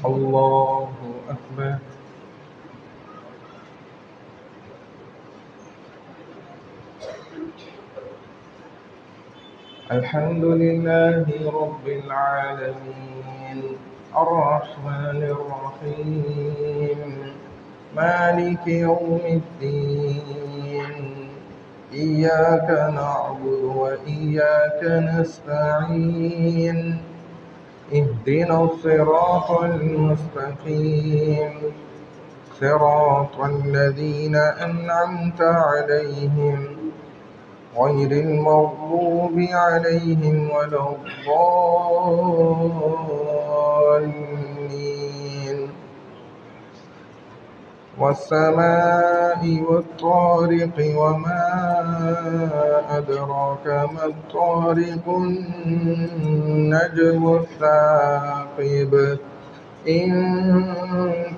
الله أكبر. الحمد لله رب العالمين، الرحمن الرحيم، مالك يوم الدين. إياك نعبد وإياك نستعين، اهدنا الصراط المستقيم، صراط الذين أنعمت عليهم غير المغضوب عليهم ولا الضالين. والسماء والطارق وما أدراك ما الطارق، النجم الثاقب. إن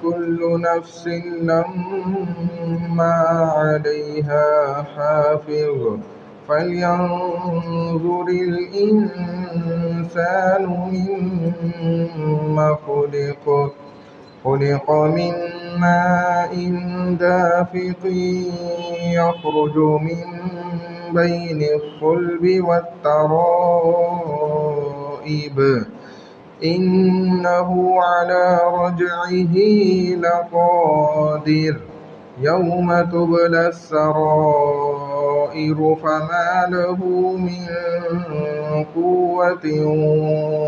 كل نفس لما عليها حافظ، فلينظر الإنسان مما خلق. خلق من ماء دافق يخرج من بين الصلب والترائب، إنه على رجعه لقادر. يوم تبلى السرائر فما له من قوة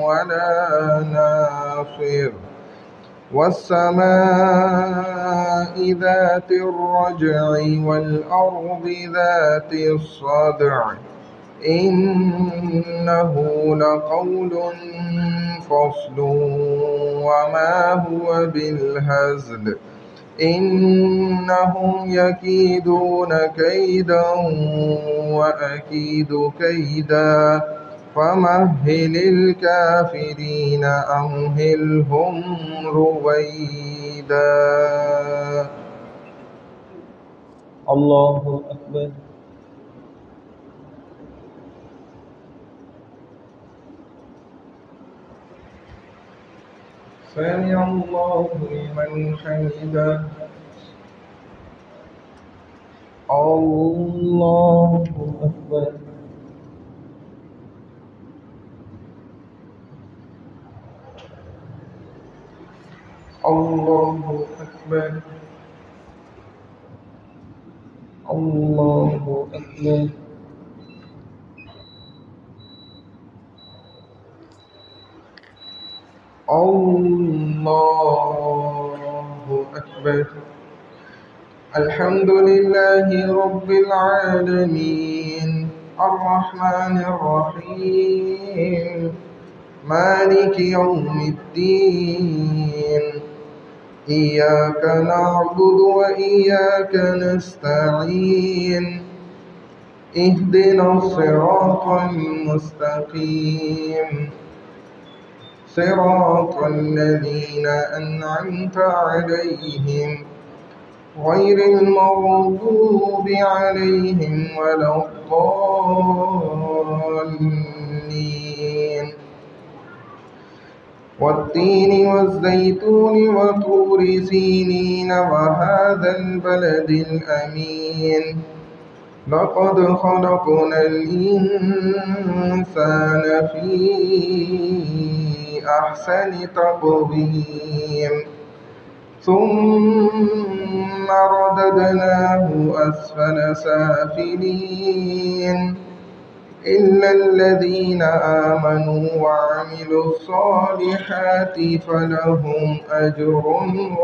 ولا ناصر. والسماء ذات الرجع والأرض ذات الصدع، إنه لقول فصل وما هو بالهزل. إنهم يكيدون كيدا وأكيد كيدا، فمهل الكافرين أمهلهم رويدا. الله أكبر. سمع الله لمن حمده. الله أكبر. الله أكبر. الله أكبر. الله أكبر. الحمد لله رب العالمين، الرحمن الرحيم، مالك يوم الدين. إياك نعبد وإياك نستعين، اهدنا الصراط المستقيم، صراط الذين أنعمت عليهم غير المغضوب عليهم ولا الضالين. والتين والزيتون وطور سينين وهذا البلد الأمين، لقد خلقنا الإنسان في أحسن تقويم، ثم رددناه أسفل سافلين، إلا الذين آمنوا وعملوا الصالحات فلهم أجر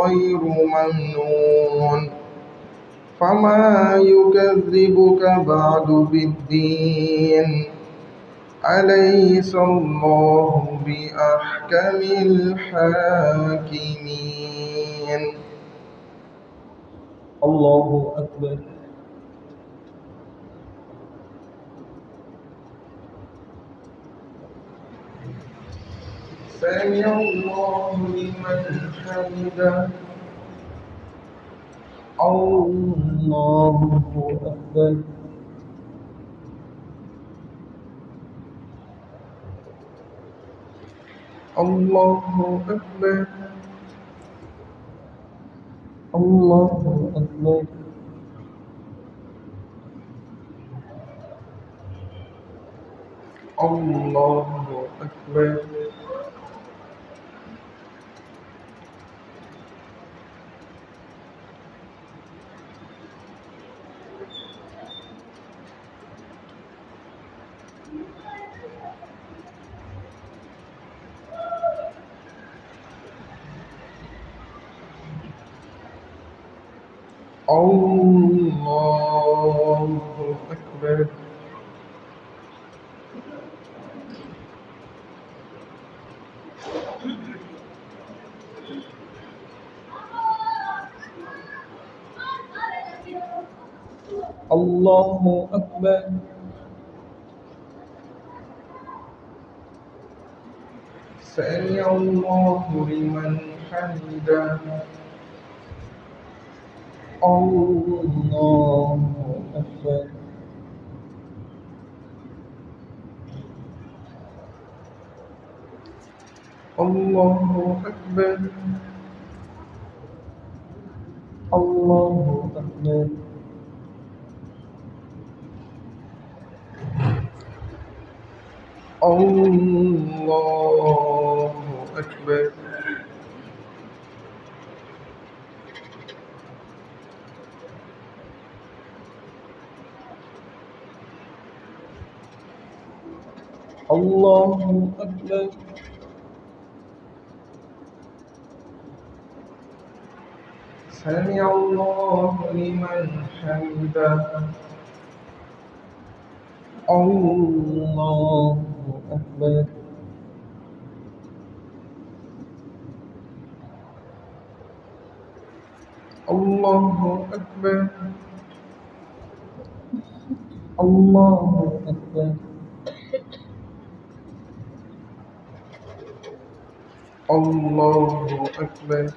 غير ممنون. فما يكذبك بعد بالدين، أليس الله بأحكم الحاكمين. الله أكبر. سمع الله لمن حمده. الله أكبر. الله أكبر. الله أكبر. الله أكبر. الله أكبر. الله أكبر. سمع الله لمن حمده. الله أكبر. الله أكبر. الله أكبر. الله أكبر. الله أكبر. سمع الله لمن حمده. الله أكبر. الله أكبر. الله أكبر. الله أكبر.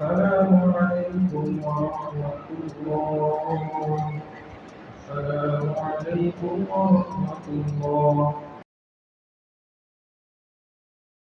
السلام عليكم ورحمة الله. السلام عليكم ورحمة الله.